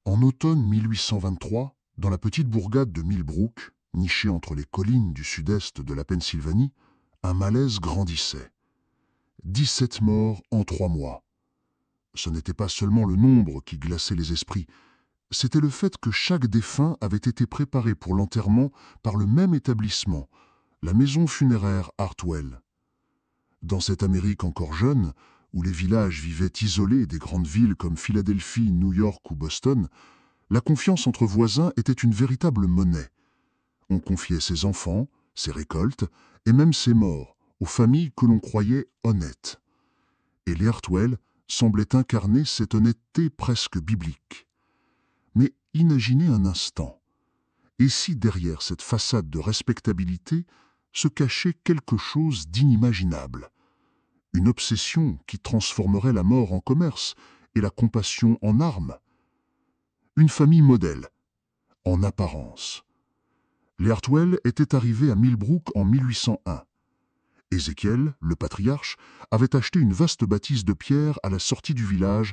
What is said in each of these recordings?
En automne 1823, dans la petite bourgade de Millbrook, nichée entre les collines du sud-est de la Pennsylvanie, un malaise grandissait. 17 morts en 3 mois. Ce n'était pas seulement le nombre qui glaçait les esprits, c'était le fait que chaque défunt avait été préparé pour l'enterrement par le même établissement, la maison funéraire Hartwell. Dans cette Amérique encore jeune, où les villages vivaient isolés des grandes villes comme Philadelphie, New York ou Boston, la confiance entre voisins était une véritable monnaie. On confiait ses enfants, ses récoltes et même ses morts aux familles que l'on croyait honnêtes. Et les Hartwell semblaient incarner cette honnêteté presque biblique. Mais imaginez un instant, et si derrière cette façade de respectabilité se cachait quelque chose d'inimaginable, une obsession qui transformerait la mort en commerce et la compassion en arme? Une famille modèle, en apparence. Les Hartwell étaient arrivés à Millbrook en 1801. Ézéchiel, le patriarche, avait acheté une vaste bâtisse de pierre à la sortie du village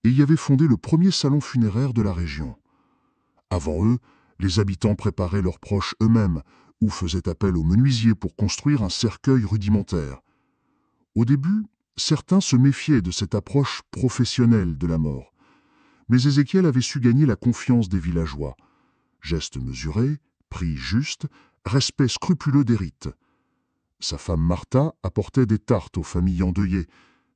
et y avait fondé le premier salon funéraire de la région. Avant eux, les habitants préparaient leurs proches eux-mêmes ou faisaient appel aux menuisiers pour construire un cercueil rudimentaire. Au début, certains se méfiaient de cette approche professionnelle de la mort. Mais Ézéchiel avait su gagner la confiance des villageois. Gestes mesurés, prix juste, respect scrupuleux des rites. Sa femme Martha apportait des tartes aux familles endeuillées.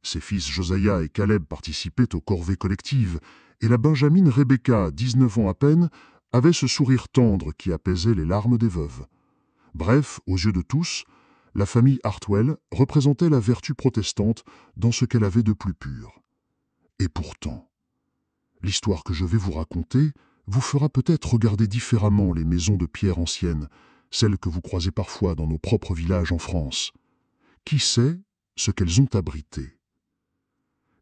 Ses fils Josiah et Caleb participaient aux corvées collectives. Et la benjamine Rebecca, 19 ans à peine, avait ce sourire tendre qui apaisait les larmes des veuves. Bref, aux yeux de tous, la famille Hartwell représentait la vertu protestante dans ce qu'elle avait de plus pur. Et pourtant, l'histoire que je vais vous raconter vous fera peut-être regarder différemment les maisons de pierre anciennes, celles que vous croisez parfois dans nos propres villages en France. Qui sait ce qu'elles ont abrité?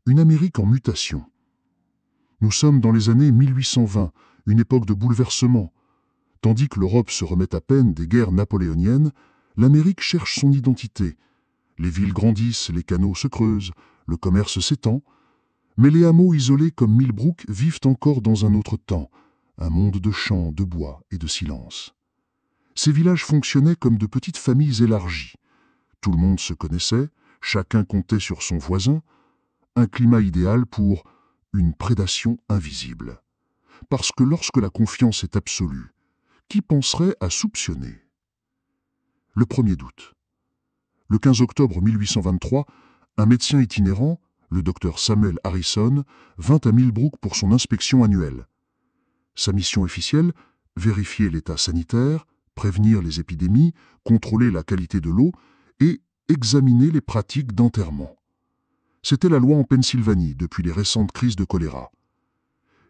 Une Amérique en mutation. Nous sommes dans les années 1820, une époque de bouleversement. Tandis que l'Europe se remet à peine des guerres napoléoniennes, l'Amérique cherche son identité. Les villes grandissent, les canaux se creusent, le commerce s'étend. Mais les hameaux isolés comme Millbrook vivent encore dans un autre temps, un monde de champs, de bois et de silence. Ces villages fonctionnaient comme de petites familles élargies. Tout le monde se connaissait, chacun comptait sur son voisin, un climat idéal pour une prédation invisible. Parce que lorsque la confiance est absolue, qui penserait à soupçonner? Le 1er août. Le 15 octobre 1823, un médecin itinérant, le docteur Samuel Harrison, vint à Millbrook pour son inspection annuelle. Sa mission officielle, vérifier l'état sanitaire, prévenir les épidémies, contrôler la qualité de l'eau et examiner les pratiques d'enterrement. C'était la loi en Pennsylvanie depuis les récentes crises de choléra.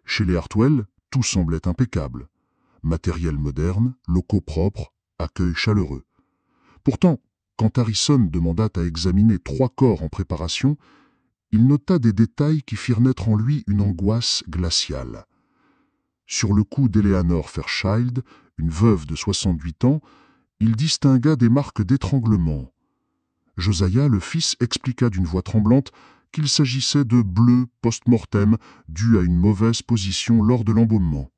Chez les Hartwell, tout semblait impeccable. Matériel moderne, locaux propres, accueil chaleureux. Pourtant, quand Harrison demanda à examiner 3 corps en préparation, il nota des détails qui firent naître en lui une angoisse glaciale. Sur le cou d'Eleanor Fairchild, une veuve de 68 ans, il distingua des marques d'étranglement. Josiah, le fils, expliqua d'une voix tremblante qu'il s'agissait de bleus post-mortem dus à une mauvaise position lors de l'embaumement.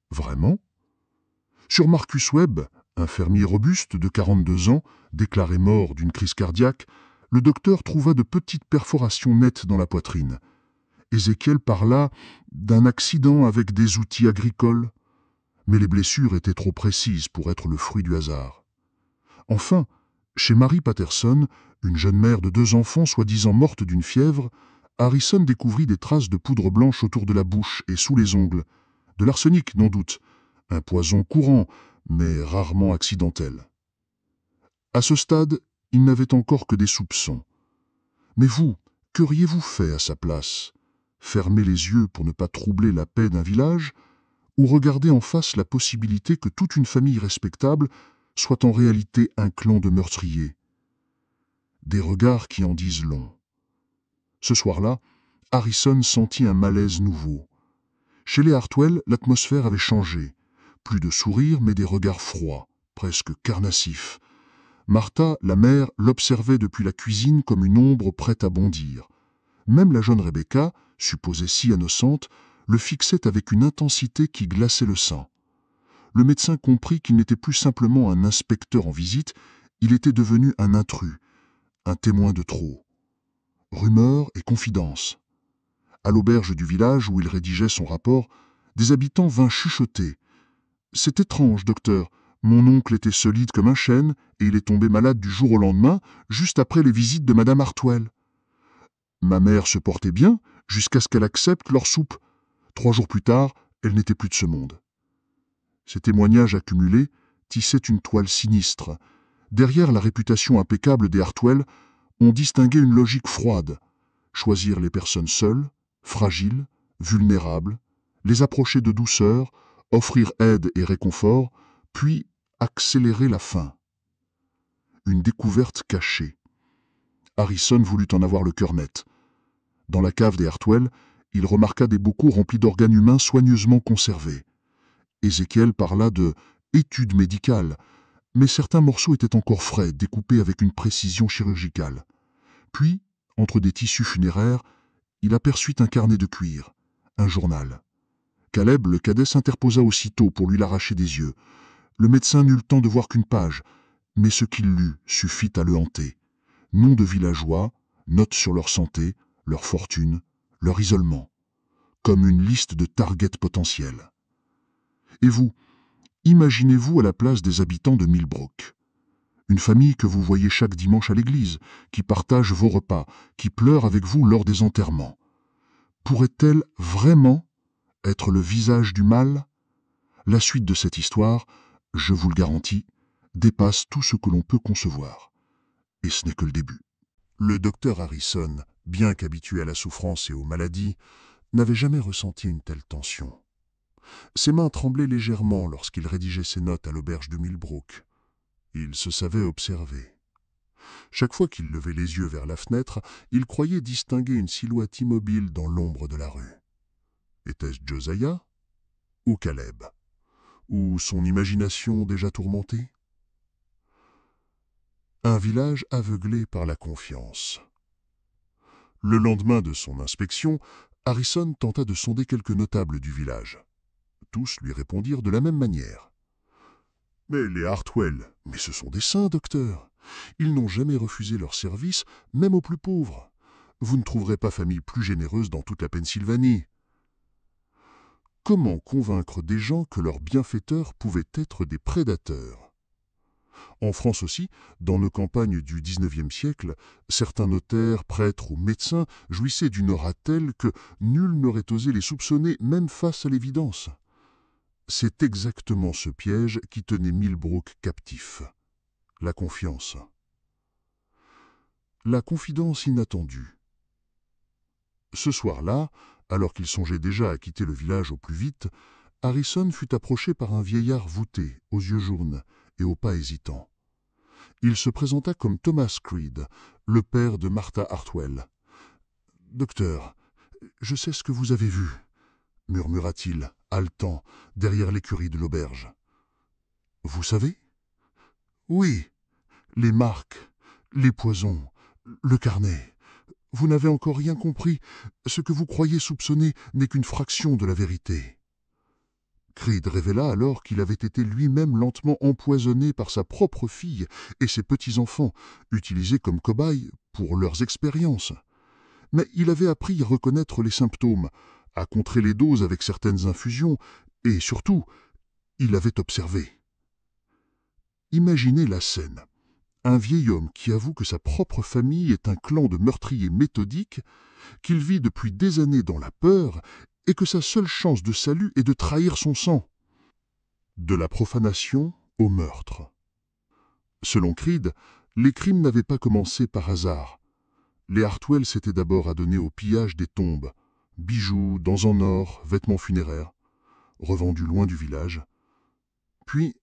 Vraiment? Sur Marcus Webb, un fermier robuste de 42 ans, déclaré mort d'une crise cardiaque, le docteur trouva de petites perforations nettes dans la poitrine. Ézéchiel parla d'un accident avec des outils agricoles, mais les blessures étaient trop précises pour être le fruit du hasard. Enfin, chez Mary Patterson, une jeune mère de 2 enfants soi-disant morte d'une fièvre, Harrison découvrit des traces de poudre blanche autour de la bouche et sous les ongles. De l'arsenic, n'en doute, un poison courant, mais rarement accidentel. À ce stade, il n'avait encore que des soupçons. Mais vous, qu'auriez-vous fait à sa place? Fermer les yeux pour ne pas troubler la paix d'un village, ou regarder en face la possibilité que toute une famille respectable soit en réalité un clan de meurtriers? Des regards qui en disent long. Ce soir-là, Harrison sentit un malaise nouveau. Chez les Hartwell, l'atmosphère avait changé. Plus de sourires, mais des regards froids, presque carnassifs. Martha, la mère, l'observait depuis la cuisine comme une ombre prête à bondir. Même la jeune Rebecca, supposée si innocente, le fixait avec une intensité qui glaçait le sang. Le médecin comprit qu'il n'était plus simplement un inspecteur en visite, il était devenu un intrus, un témoin de trop. Rumeurs et confidences. À l'auberge du village où il rédigeait son rapport, des habitants vinrent chuchoter. « C'est étrange, docteur. Mon oncle était solide comme un chêne et il est tombé malade du jour au lendemain, juste après les visites de Madame Hartwell. Ma mère se portait bien jusqu'à ce qu'elle accepte leur soupe. 3 jours plus tard, elle n'était plus de ce monde. » Ces témoignages accumulés tissaient une toile sinistre. Derrière la réputation impeccable des Hartwell, on distinguait une logique froide. Choisir les personnes seules, fragiles, vulnérables, les approcher de douceur, offrir aide et réconfort, puis accélérer la fin. Une découverte cachée. Harrison voulut en avoir le cœur net. Dans la cave des Hartwell, il remarqua des bocaux remplis d'organes humains soigneusement conservés. Ézéchiel parla de « études médicales », mais certains morceaux étaient encore frais, découpés avec une précision chirurgicale. Puis, entre des tissus funéraires, il aperçut un carnet de cuir, un journal. Caleb, le cadet, s'interposa aussitôt pour lui l'arracher des yeux. Le médecin n'eut le temps de voir qu'une page, mais ce qu'il lut suffit à le hanter. Noms de villageois, notes sur leur santé, leur fortune, leur isolement, comme une liste de targets potentiels. Et vous, imaginez-vous à la place des habitants de Millbrook. Une famille que vous voyez chaque dimanche à l'église, qui partage vos repas, qui pleure avec vous lors des enterrements. Pourrait-elle vraiment être le visage du mal? La suite de cette histoire, je vous le garantis, dépasse tout ce que l'on peut concevoir. Et ce n'est que le début. Le docteur Harrison, bien qu'habitué à la souffrance et aux maladies, n'avait jamais ressenti une telle tension. Ses mains tremblaient légèrement lorsqu'il rédigeait ses notes à l'auberge de Millbrook. Il se savait observé. Chaque fois qu'il levait les yeux vers la fenêtre, il croyait distinguer une silhouette immobile dans l'ombre de la rue. Était-ce Josiah ou Caleb? Ou son imagination déjà tourmentée? Un village aveuglé par la confiance. Le lendemain de son inspection, Harrison tenta de sonder quelques notables du village. Tous lui répondirent de la même manière. « Mais les Hartwell, mais ce sont des saints, docteur. Ils n'ont jamais refusé leur service, même aux plus pauvres. Vous ne trouverez pas famille plus généreuse dans toute la Pennsylvanie. » Comment convaincre des gens que leurs bienfaiteurs pouvaient être des prédateurs? En France aussi, dans nos campagnes du XIXe siècle, certains notaires, prêtres ou médecins jouissaient d'une aura telle que nul n'aurait osé les soupçonner même face à l'évidence. C'est exactement ce piège qui tenait Millbrook captif. La confiance. La confidence inattendue. Ce soir-là, alors qu'il songeait déjà à quitter le village au plus vite, Harrison fut approché par un vieillard voûté, aux yeux jaunes et au pas hésitant. Il se présenta comme Thomas Creed, le père de Martha Hartwell. « Docteur, je sais ce que vous avez vu, » murmura-t-il, haletant, derrière l'écurie de l'auberge. « Vous savez ?»« Oui, les marques, les poisons, le carnet. Vous n'avez encore rien compris. Ce que vous croyez soupçonner n'est qu'une fraction de la vérité. » Creed révéla alors qu'il avait été lui-même lentement empoisonné par sa propre fille et ses petits-enfants, utilisés comme cobayes pour leurs expériences. Mais il avait appris à reconnaître les symptômes, à contrer les doses avec certaines infusions, et surtout, il avait observé. Imaginez la scène. Un vieil homme qui avoue que sa propre famille est un clan de meurtriers méthodiques, qu'il vit depuis des années dans la peur et que sa seule chance de salut est de trahir son sang. De la profanation au meurtre. Selon Creed, les crimes n'avaient pas commencé par hasard. Les Hartwell s'étaient d'abord adonnés au pillage des tombes, bijoux, dents en or, vêtements funéraires, revendus loin du village. Puis,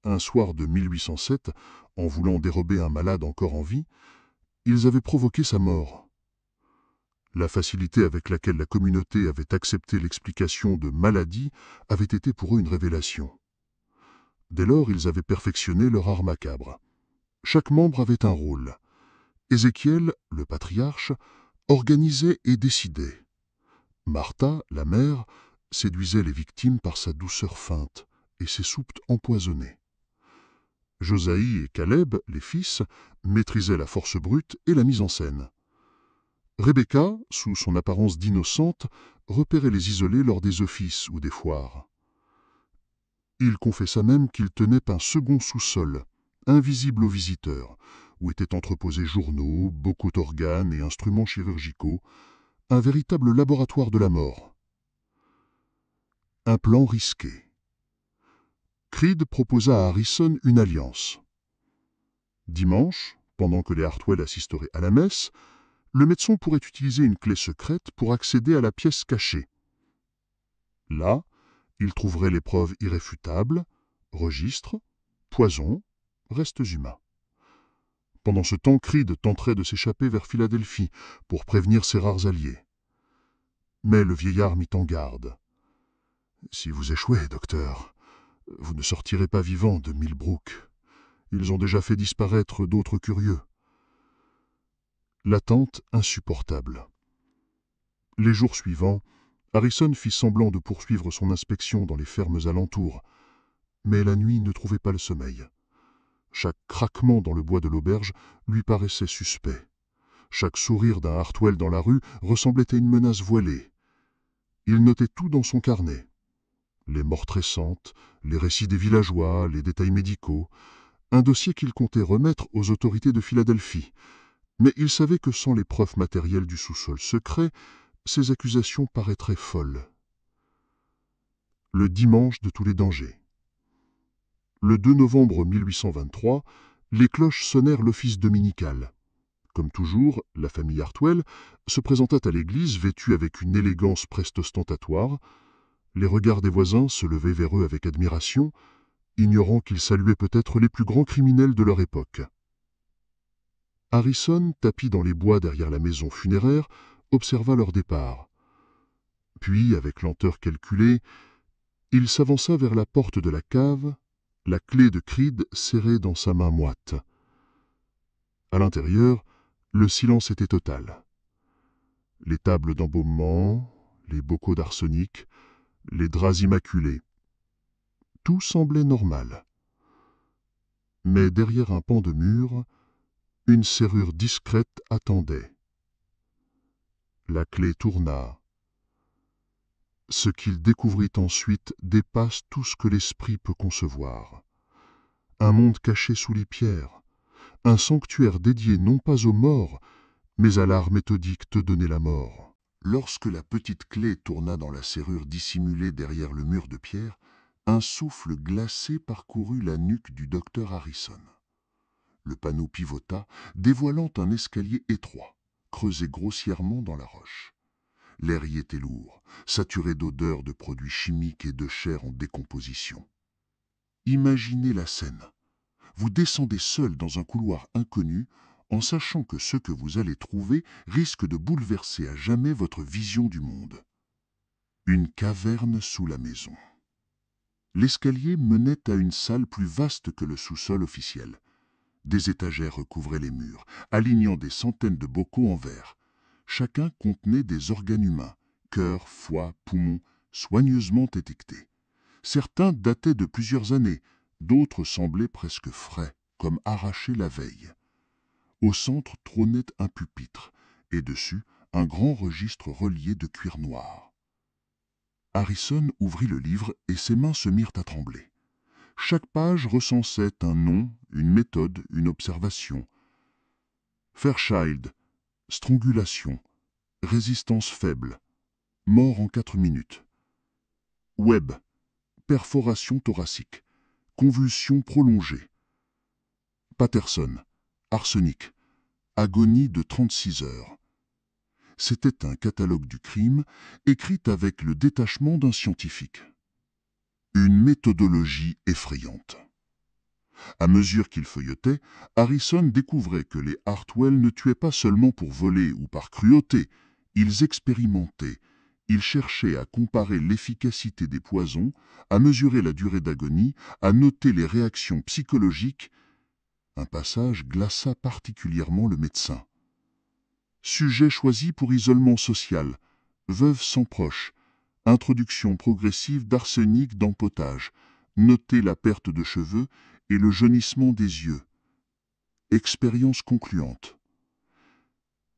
un soir de 1807, en voulant dérober un malade encore en vie, ils avaient provoqué sa mort. La facilité avec laquelle la communauté avait accepté l'explication de maladie avait été pour eux une révélation. Dès lors, ils avaient perfectionné leur art macabre. Chaque membre avait un rôle. Ézéchiel, le patriarche, organisait et décidait. Martha, la mère, séduisait les victimes par sa douceur feinte et ses soupes empoisonnées. Josaïe et Caleb, les fils, maîtrisaient la force brute et la mise en scène. Rebecca, sous son apparence d'innocente, repérait les isolés lors des offices ou des foires. Il confessa même qu'il tenait un second sous-sol, invisible aux visiteurs, où étaient entreposés journaux, bocaux d'organes et instruments chirurgicaux, un véritable laboratoire de la mort. Un plan risqué. Creed proposa à Harrison une alliance. Dimanche, pendant que les Hartwell assisteraient à la messe, le médecin pourrait utiliser une clé secrète pour accéder à la pièce cachée. Là, il trouverait les preuves irréfutables, registres, poisons, restes humains. Pendant ce temps, Creed tenterait de s'échapper vers Philadelphie pour prévenir ses rares alliés. Mais le vieillard mit en garde. « Si vous échouez, docteur, vous ne sortirez pas vivant de Millbrook. Ils ont déjà fait disparaître d'autres curieux. » L'attente insupportable. Les jours suivants, Harrison fit semblant de poursuivre son inspection dans les fermes alentours, mais la nuit ne trouvait pas le sommeil. Chaque craquement dans le bois de l'auberge lui paraissait suspect. Chaque sourire d'un Hartwell dans la rue ressemblait à une menace voilée. Il notait tout dans son carnet. Les morts récentes, les récits des villageois, les détails médicaux, un dossier qu'il comptait remettre aux autorités de Philadelphie. Mais il savait que sans les preuves matérielles du sous-sol secret, ces accusations paraîtraient folles. Le dimanche de tous les dangers. Le 2 novembre 1823, les cloches sonnèrent l'office dominical. Comme toujours, la famille Hartwell se présenta à l'église vêtue avec une élégance presque ostentatoire. Les regards des voisins se levaient vers eux avec admiration, ignorant qu'ils saluaient peut-être les plus grands criminels de leur époque. Harrison, tapi dans les bois derrière la maison funéraire, observa leur départ. Puis, avec lenteur calculée, il s'avança vers la porte de la cave, la clé de Creed serrée dans sa main moite. À l'intérieur, le silence était total. Les tables d'embaumement, les bocaux d'arsenic, les draps immaculés. Tout semblait normal. Mais derrière un pan de mur, une serrure discrète attendait. La clé tourna. Ce qu'il découvrit ensuite dépasse tout ce que l'esprit peut concevoir. Un monde caché sous les pierres, un sanctuaire dédié non pas aux morts, mais à l'art méthodique de donner la mort. Lorsque la petite clé tourna dans la serrure dissimulée derrière le mur de pierre, un souffle glacé parcourut la nuque du docteur Harrison. Le panneau pivota, dévoilant un escalier étroit, creusé grossièrement dans la roche. L'air y était lourd, saturé d'odeurs de produits chimiques et de chair en décomposition. Imaginez la scène. Vous descendez seul dans un couloir inconnu, en sachant que ce que vous allez trouver risque de bouleverser à jamais votre vision du monde. Une caverne sous la maison. L'escalier menait à une salle plus vaste que le sous-sol officiel. Des étagères recouvraient les murs, alignant des centaines de bocaux en verre. Chacun contenait des organes humains, cœur, foie, poumons, soigneusement étiquetés. Certains dataient de plusieurs années, d'autres semblaient presque frais, comme arrachés la veille. Au centre trônait un pupitre, et dessus un grand registre relié de cuir noir. Harrison ouvrit le livre et ses mains se mirent à trembler. Chaque page recensait un nom, une méthode, une observation. Fairchild, strangulation, résistance faible, mort en 4 minutes. Webb, perforation thoracique, convulsion prolongée. Patterson, arsenic, agonie de 36 heures. C'était un catalogue du crime, écrit avec le détachement d'un scientifique. Une méthodologie effrayante. À mesure qu'il feuilletait, Harrison découvrait que les Hartwell ne tuaient pas seulement pour voler ou par cruauté, ils expérimentaient, ils cherchaient à comparer l'efficacité des poisons, à mesurer la durée d'agonie, à noter les réactions psychologiques. Un passage glaça particulièrement le médecin. Sujet choisi pour isolement social, veuve sans proche, Introduction progressive d'arsenic dans potage. Notez la perte de cheveux et le jaunissement des yeux. Expérience concluante.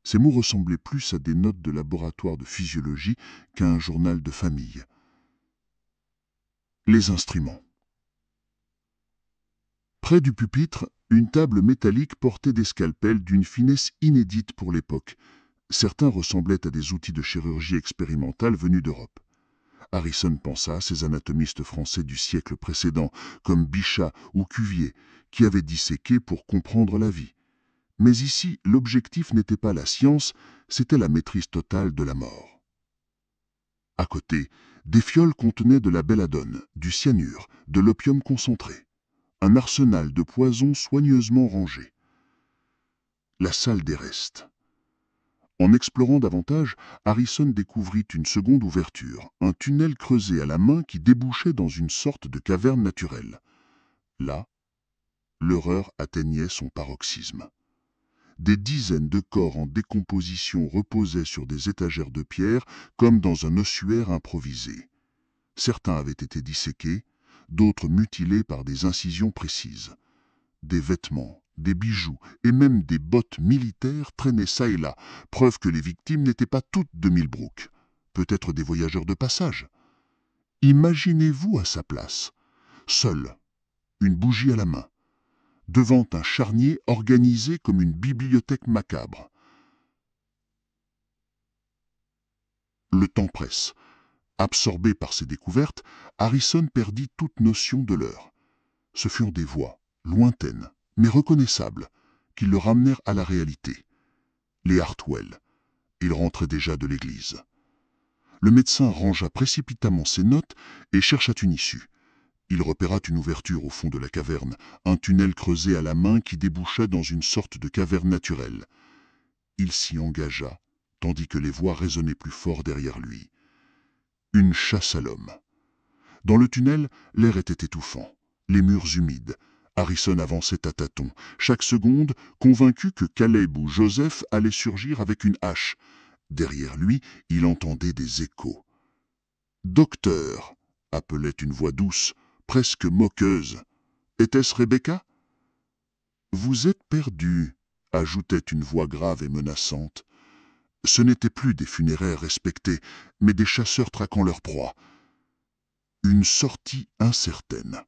Ces mots ressemblaient plus à des notes de laboratoire de physiologie qu'à un journal de famille. Les instruments. Près du pupitre, une table métallique portait des scalpels d'une finesse inédite pour l'époque. Certains ressemblaient à des outils de chirurgie expérimentale venus d'Europe. Harrison pensa à ces anatomistes français du siècle précédent, comme Bichat ou Cuvier, qui avaient disséqué pour comprendre la vie. Mais ici, l'objectif n'était pas la science, c'était la maîtrise totale de la mort. À côté, des fioles contenaient de la belladone, du cyanure, de l'opium concentré. Un arsenal de poisons soigneusement rangé. La salle des restes. En explorant davantage, Harrison découvrit une seconde ouverture, un tunnel creusé à la main qui débouchait dans une sorte de caverne naturelle. Là, l'horreur atteignait son paroxysme. Des dizaines de corps en décomposition reposaient sur des étagères de pierre comme dans un ossuaire improvisé. Certains avaient été disséqués, d'autres mutilés par des incisions précises. Des vêtements, des bijoux et même des bottes militaires traînaient çà et là, preuve que les victimes n'étaient pas toutes de Millbrook, peut-être des voyageurs de passage. Imaginez-vous à sa place, seul, une bougie à la main, devant un charnier organisé comme une bibliothèque macabre. Le temps presse. Absorbé par ces découvertes, Harrison perdit toute notion de l'heure. Ce furent des voix, lointaines, mais reconnaissables, qui le ramenèrent à la réalité. Les Hartwell. Il rentrait déjà de l'église. Le médecin rangea précipitamment ses notes et chercha une issue. Il repéra une ouverture au fond de la caverne, un tunnel creusé à la main qui débouchait dans une sorte de caverne naturelle. Il s'y engagea, tandis que les voix résonnaient plus fort derrière lui. Une chasse à l'homme. Dans le tunnel, l'air était étouffant, les murs humides. Harrison avançait à tâtons, chaque seconde convaincu que Caleb ou Joseph allaient surgir avec une hache. Derrière lui, il entendait des échos. « Docteur !» appelait une voix douce, presque moqueuse. Était-ce Rebecca? « Vous êtes perdu !» ajoutait une voix grave et menaçante. Ce n'étaient plus des funéraires respectés, mais des chasseurs traquant leur proie. Une sortie incertaine.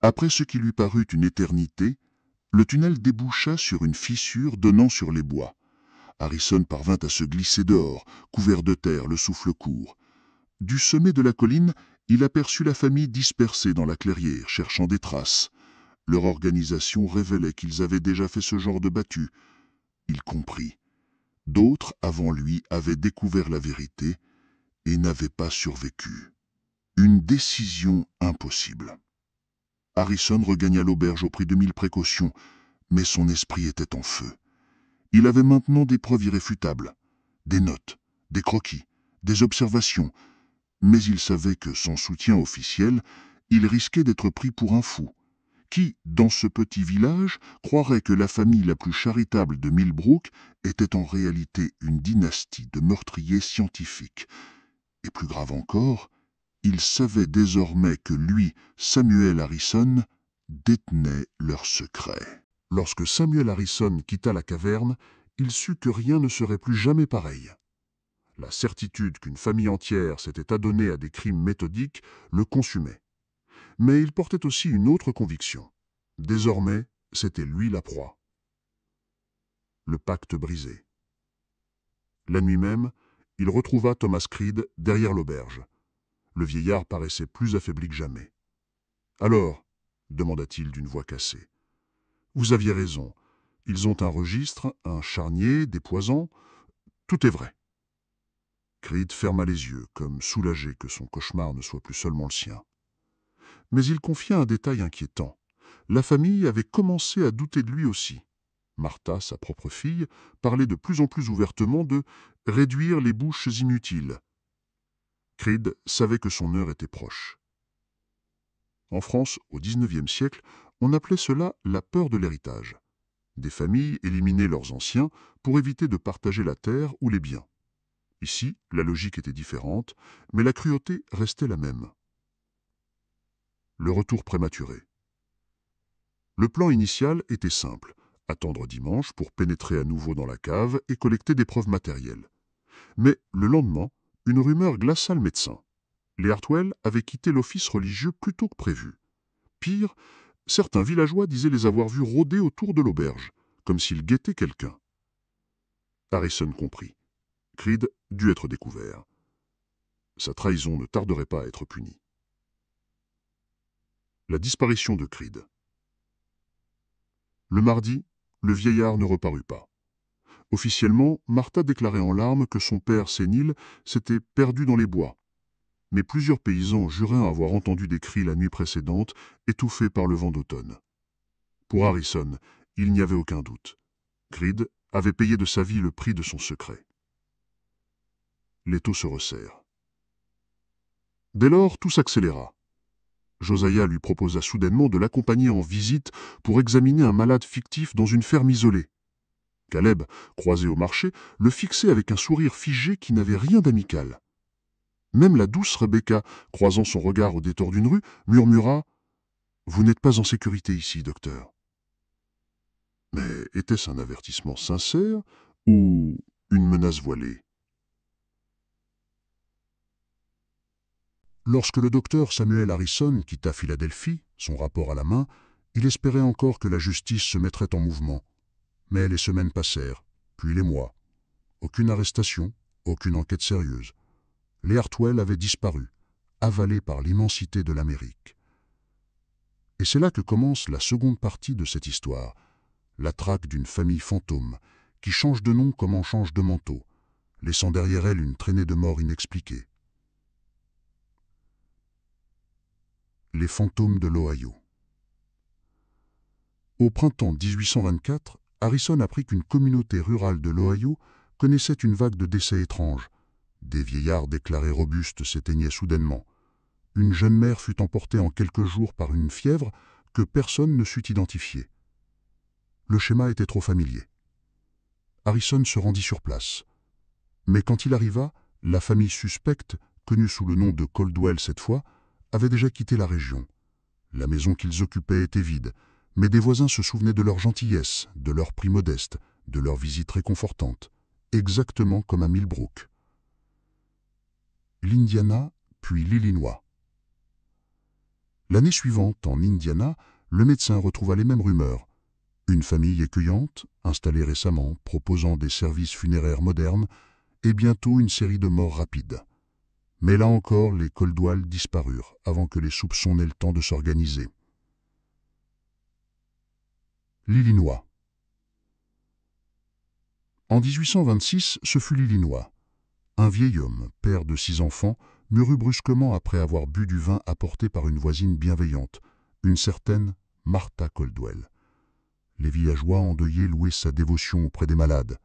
Après ce qui lui parut une éternité, le tunnel déboucha sur une fissure donnant sur les bois. Harrison parvint à se glisser dehors, couvert de terre, le souffle court. Du sommet de la colline, il aperçut la famille dispersée dans la clairière, cherchant des traces. Leur organisation révélait qu'ils avaient déjà fait ce genre de battue. Il comprit. D'autres, avant lui, avaient découvert la vérité et n'avaient pas survécu. Une décision impossible. Harrison regagna l'auberge au prix de 1000 précautions, mais son esprit était en feu. Il avait maintenant des preuves irréfutables, des notes, des croquis, des observations, mais il savait que, sans soutien officiel, il risquait d'être pris pour un fou. Qui, dans ce petit village, croirait que la famille la plus charitable de Millbrook était en réalité une dynastie de meurtriers scientifiques. Et plus grave encore, il savait désormais que lui, Samuel Harrison, détenait leur secret. Lorsque Samuel Harrison quitta la caverne, il sut que rien ne serait plus jamais pareil. La certitude qu'une famille entière s'était adonnée à des crimes méthodiques le consumait. Mais il portait aussi une autre conviction. Désormais, c'était lui la proie. Le pacte brisé. La nuit même, il retrouva Thomas Creed derrière l'auberge. Le vieillard paraissait plus affaibli que jamais. « Alors ?» demanda-t-il d'une voix cassée. « Vous aviez raison. Ils ont un registre, un charnier, des poisons. Tout est vrai. » Creed ferma les yeux, comme soulagé que son cauchemar ne soit plus seulement le sien. Mais il confia un détail inquiétant. La famille avait commencé à douter de lui aussi. Martha, sa propre fille, parlait de plus en plus ouvertement de « réduire les bouches inutiles ». Creed savait que son heure était proche. En France, au XIXe siècle, on appelait cela la peur de l'héritage. Des familles éliminaient leurs anciens pour éviter de partager la terre ou les biens. Ici, la logique était différente, mais la cruauté restait la même. Le retour prématuré. Le plan initial était simple, attendre dimanche pour pénétrer à nouveau dans la cave et collecter des preuves matérielles. Mais le lendemain, une rumeur glaça le médecin. Les Hartwell avaient quitté l'office religieux plus tôt que prévu. Pire, certains villageois disaient les avoir vus rôder autour de l'auberge, comme s'ils guettaient quelqu'un. Harrison comprit. Creed dut être découvert. Sa trahison ne tarderait pas à être punie. La disparition de Creed. Le mardi, le vieillard ne reparut pas. Officiellement, Martha déclarait en larmes que son père sénile s'était perdu dans les bois. Mais plusieurs paysans juraient avoir entendu des cris la nuit précédente, étouffés par le vent d'automne. Pour Harrison, il n'y avait aucun doute. Creed avait payé de sa vie le prix de son secret. L'étau se resserre. Dès lors, tout s'accéléra. Josiah lui proposa soudainement de l'accompagner en visite pour examiner un malade fictif dans une ferme isolée. Caleb, croisé au marché, le fixait avec un sourire figé qui n'avait rien d'amical. Même la douce Rebecca, croisant son regard au détour d'une rue, murmura « Vous n'êtes pas en sécurité ici, docteur. » Mais était-ce un avertissement sincère ou une menace voilée? Lorsque le docteur Samuel Harrison quitta Philadelphie, son rapport à la main, il espérait encore que la justice se mettrait en mouvement. Mais les semaines passèrent, puis les mois. Aucune arrestation, aucune enquête sérieuse. Les Hartwell avaient disparu, avalés par l'immensité de l'Amérique. Et c'est là que commence la seconde partie de cette histoire, la traque d'une famille fantôme, qui change de nom comme on change de manteau, laissant derrière elle une traînée de morts inexpliquée. Les fantômes de l'Ohio. Au printemps 1824, Harrison apprit qu'une communauté rurale de l'Ohio connaissait une vague de décès étranges. Des vieillards déclarés robustes s'éteignaient soudainement. Une jeune mère fut emportée en quelques jours par une fièvre que personne ne sut identifier. Le schéma était trop familier. Harrison se rendit sur place. Mais quand il arriva, la famille suspecte, connue sous le nom de Coldwell cette fois, avait déjà quitté la région. La maison qu'ils occupaient était vide, mais des voisins se souvenaient de leur gentillesse, de leur prix modeste, de leur visite réconfortante, exactement comme à Millbrook. L'Indiana, puis l'Illinois. L'année suivante, en Indiana, le médecin retrouva les mêmes rumeurs. Une famille accueillante, installée récemment, proposant des services funéraires modernes, et bientôt une série de morts rapides. Mais là encore, les Coldwell disparurent avant que les soupçons n'aient le temps de s'organiser. L'Illinois. En 1826, ce fut l'Illinois. Un vieil homme, père de 6 enfants, mourut brusquement après avoir bu du vin apporté par une voisine bienveillante, une certaine Martha Coldwell. Les villageois endeuillés louaient sa dévotion auprès des malades.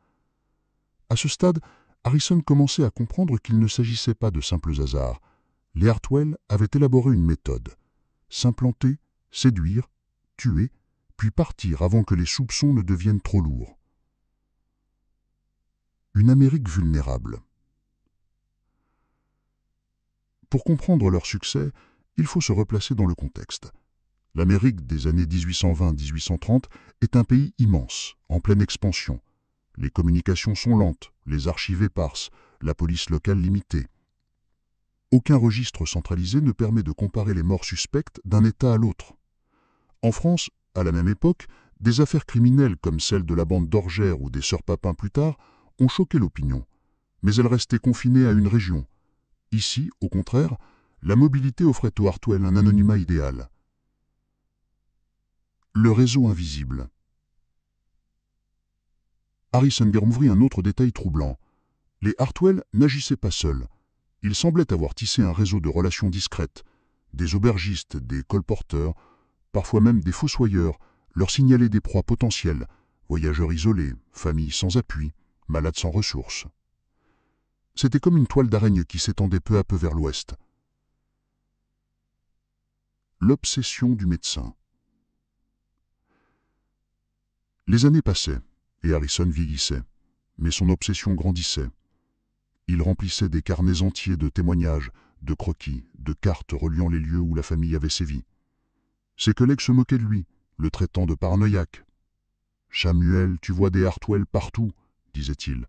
À ce stade, Harrison commençait à comprendre qu'il ne s'agissait pas de simples hasards. Les Hartwell avaient élaboré une méthode. S'implanter, séduire, tuer, puis partir avant que les soupçons ne deviennent trop lourds. Une Amérique vulnérable. Pour comprendre leur succès, il faut se replacer dans le contexte. L'Amérique des années 1820-1830 est un pays immense, en pleine expansion. Les communications sont lentes, les archives éparses, la police locale limitée. Aucun registre centralisé ne permet de comparer les morts suspectes d'un État à l'autre. En France, à la même époque, des affaires criminelles comme celle de la bande d'Orgères ou des Sœurs Papin plus tard ont choqué l'opinion, mais elles restaient confinées à une région. Ici, au contraire, la mobilité offrait aux Hartwell un anonymat idéal. Le réseau invisible. Harrison découvrit un autre détail troublant. Les Hartwell n'agissaient pas seuls. Ils semblaient avoir tissé un réseau de relations discrètes. Des aubergistes, des colporteurs, parfois même des fossoyeurs, leur signalaient des proies potentielles, voyageurs isolés, familles sans appui, malades sans ressources. C'était comme une toile d'araignée qui s'étendait peu à peu vers l'ouest. L'obsession du médecin. Les années passaient, et Harrison vieillissait, mais son obsession grandissait. Il remplissait des carnets entiers de témoignages, de croquis, de cartes reliant les lieux où la famille avait sévi. Ses collègues se moquaient de lui, le traitant de paranoïaque. « Samuel, tu vois des Hartwell partout », disait-il.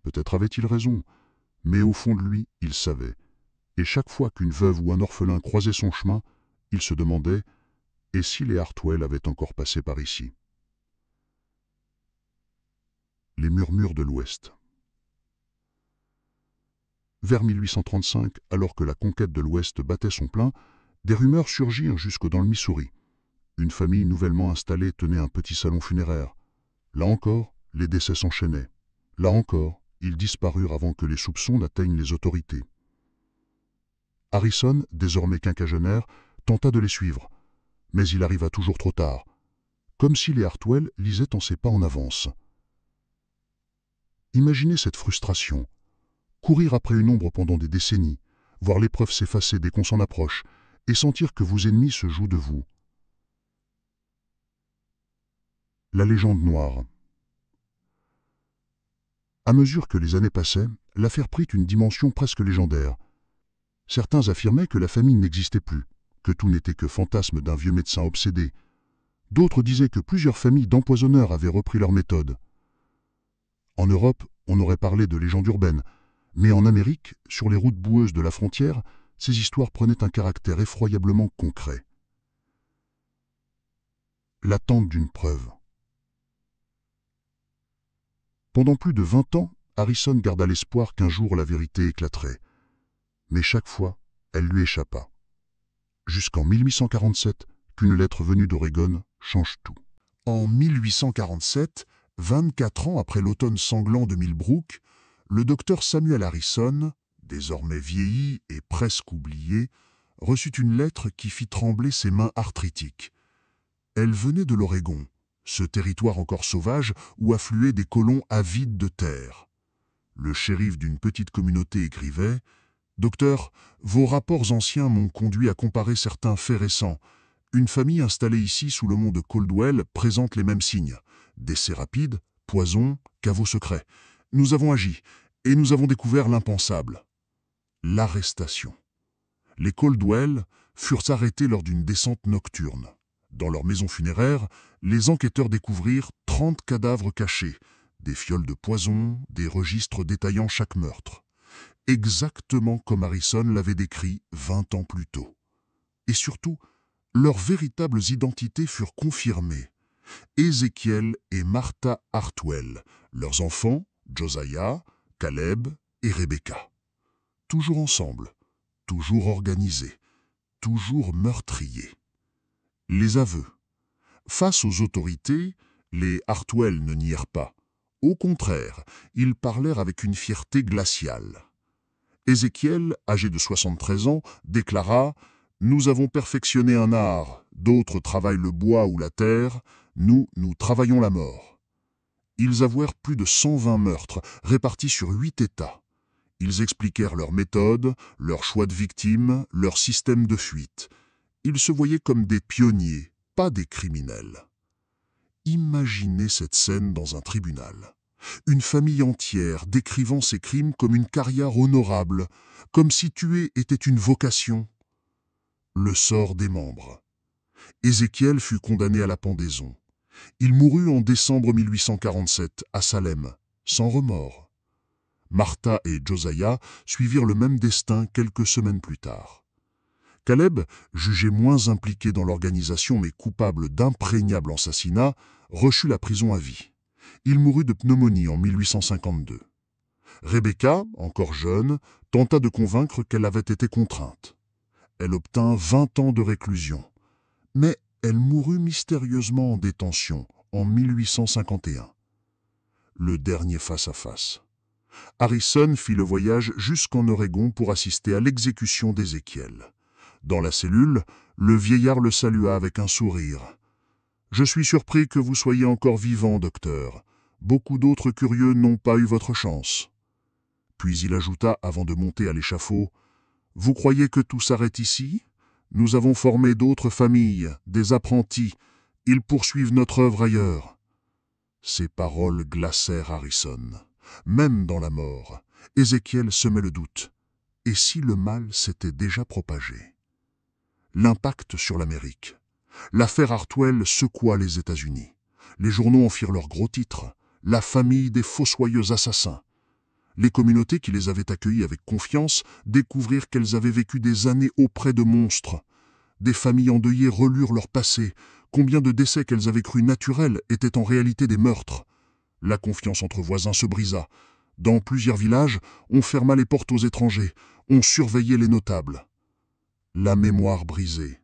Peut-être avait-il raison, mais au fond de lui, il savait. Et chaque fois qu'une veuve ou un orphelin croisait son chemin, il se demandait « Et si les Hartwell avaient encore passé par ici ?» Les murmures de l'Ouest. Vers 1835, alors que la conquête de l'Ouest battait son plein, des rumeurs surgirent jusque dans le Missouri. Une famille nouvellement installée tenait un petit salon funéraire. Là encore, les décès s'enchaînaient. Là encore, ils disparurent avant que les soupçons n'atteignent les autorités. Harrison, désormais quinquagénaire, tenta de les suivre, mais il arriva toujours trop tard, comme si les Hartwell lisaient en ses pas en avance. Imaginez cette frustration. Courir après une ombre pendant des décennies, voir l'épreuve s'effacer dès qu'on s'en approche, et sentir que vos ennemis se jouent de vous. La légende noire. À mesure que les années passaient, l'affaire prit une dimension presque légendaire. Certains affirmaient que la famille n'existait plus, que tout n'était que fantasme d'un vieux médecin obsédé. D'autres disaient que plusieurs familles d'empoisonneurs avaient repris leur méthode. En Europe, on aurait parlé de légende urbaine, mais en Amérique, sur les routes boueuses de la frontière, ces histoires prenaient un caractère effroyablement concret. L'attente d'une preuve. Pendant plus de 20 ans, Harrison garda l'espoir qu'un jour la vérité éclaterait. Mais chaque fois, elle lui échappa. Jusqu'en 1847, qu'une lettre venue d'Oregon change tout. En 1847, 24 ans après l'automne sanglant de Millbrook, le docteur Samuel Harrison, désormais vieilli et presque oublié, reçut une lettre qui fit trembler ses mains arthritiques. Elle venait de l'Oregon, ce territoire encore sauvage où affluaient des colons avides de terre. Le shérif d'une petite communauté écrivait « Docteur, vos rapports anciens m'ont conduit à comparer certains faits récents. Une famille installée ici sous le mont de Caldwell présente les mêmes signes. Décès rapide, poison, caveau secret. Nous avons agi, et nous avons découvert l'impensable. L'arrestation. Les Caldwell furent arrêtés lors d'une descente nocturne. Dans leur maison funéraire, les enquêteurs découvrirent 30 cadavres cachés, des fioles de poison, des registres détaillant chaque meurtre. Exactement comme Harrison l'avait décrit 20 ans plus tôt. Et surtout, leurs véritables identités furent confirmées. Ézéchiel et Martha Hartwell, leurs enfants, Josiah, Caleb et Rebecca. Toujours ensemble, toujours organisés, toujours meurtriers. Les aveux. Face aux autorités, les Hartwell ne nièrent pas. Au contraire, ils parlèrent avec une fierté glaciale. Ézéchiel, âgé de 73 ans, déclara « Nous avons perfectionné un art, d'autres travaillent le bois ou la terre, nous travaillons la mort. » Ils avouèrent plus de 120 meurtres, répartis sur 8 États. Ils expliquèrent leurs méthodes, leur choix de victimes, leur système de fuite. Ils se voyaient comme des pionniers, pas des criminels. Imaginez cette scène dans un tribunal. Une famille entière décrivant ces crimes comme une carrière honorable, comme si tuer était une vocation. Le sort des membres. Ézéchiel fut condamné à la pendaison. Il mourut en décembre 1847 à Salem, sans remords. Martha et Josiah suivirent le même destin quelques semaines plus tard. Caleb, jugé moins impliqué dans l'organisation mais coupable d'imprégnable assassinat, reçut la prison à vie. Il mourut de pneumonie en 1852. Rebecca, encore jeune, tenta de convaincre qu'elle avait été contrainte. Elle obtint 20 ans de réclusion. Mais elle mourut mystérieusement en détention en 1851. Le dernier face-à-face. Harrison fit le voyage jusqu'en Oregon pour assister à l'exécution d'Ézéchiel. Dans la cellule, le vieillard le salua avec un sourire. « Je suis surpris que vous soyez encore vivant, docteur. Beaucoup d'autres curieux n'ont pas eu votre chance. » Puis il ajouta avant de monter à l'échafaud, « Vous croyez que tout s'arrête ici ? Nous avons formé d'autres familles, des apprentis. Ils poursuivent notre œuvre ailleurs. » Ces paroles glacèrent Harrison. Même dans la mort, Ézéchiel semait le doute. Et si le mal s'était déjà propagé? L'impact sur l'Amérique. L'affaire Hartwell secoua les États-Unis. Les journaux en firent leur gros titre. La famille des fossoyeux assassins. Les communautés qui les avaient accueillis avec confiance découvrirent qu'elles avaient vécu des années auprès de monstres. Des familles endeuillées relurent leur passé. Combien de décès qu'elles avaient cru naturels étaient en réalité des meurtres? La confiance entre voisins se brisa. Dans plusieurs villages, on ferma les portes aux étrangers. On surveillait les notables. La mémoire brisée.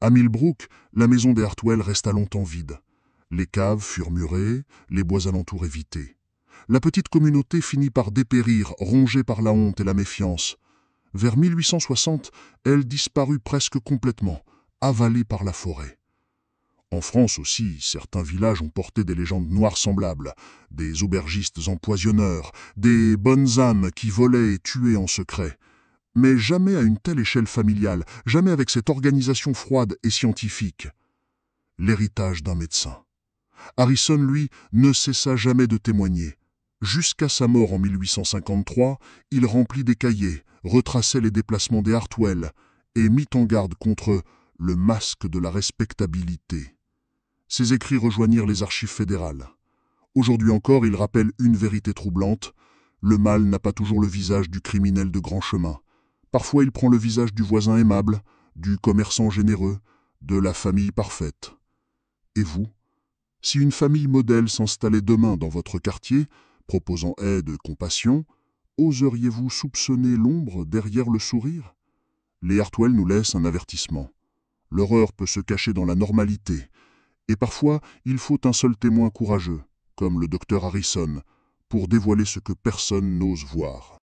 À Millbrook, la maison des Hartwell resta longtemps vide. Les caves furent murées, les bois alentours évités. La petite communauté finit par dépérir, rongée par la honte et la méfiance. Vers 1860, elle disparut presque complètement, avalée par la forêt. En France aussi, certains villages ont porté des légendes noires semblables, des aubergistes empoisonneurs, des bonnes âmes qui volaient et tuaient en secret. Mais jamais à une telle échelle familiale, jamais avec cette organisation froide et scientifique. L'héritage d'un médecin. Harrison, lui, ne cessa jamais de témoigner. Jusqu'à sa mort en 1853, il remplit des cahiers, retraçait les déplacements des Hartwell et mit en garde contre le masque de la respectabilité. Ses écrits rejoignirent les archives fédérales. Aujourd'hui encore, il rappelle une vérité troublante. Le mal n'a pas toujours le visage du criminel de grand chemin. Parfois, il prend le visage du voisin aimable, du commerçant généreux, de la famille parfaite. Et vous? Si une famille modèle s'installait demain dans votre quartier, proposant aide et compassion, oseriez-vous soupçonner l'ombre derrière le sourire? Les Hartwell nous laissent un avertissement. L'horreur peut se cacher dans la normalité, et parfois il faut un seul témoin courageux, comme le docteur Harrison, pour dévoiler ce que personne n'ose voir.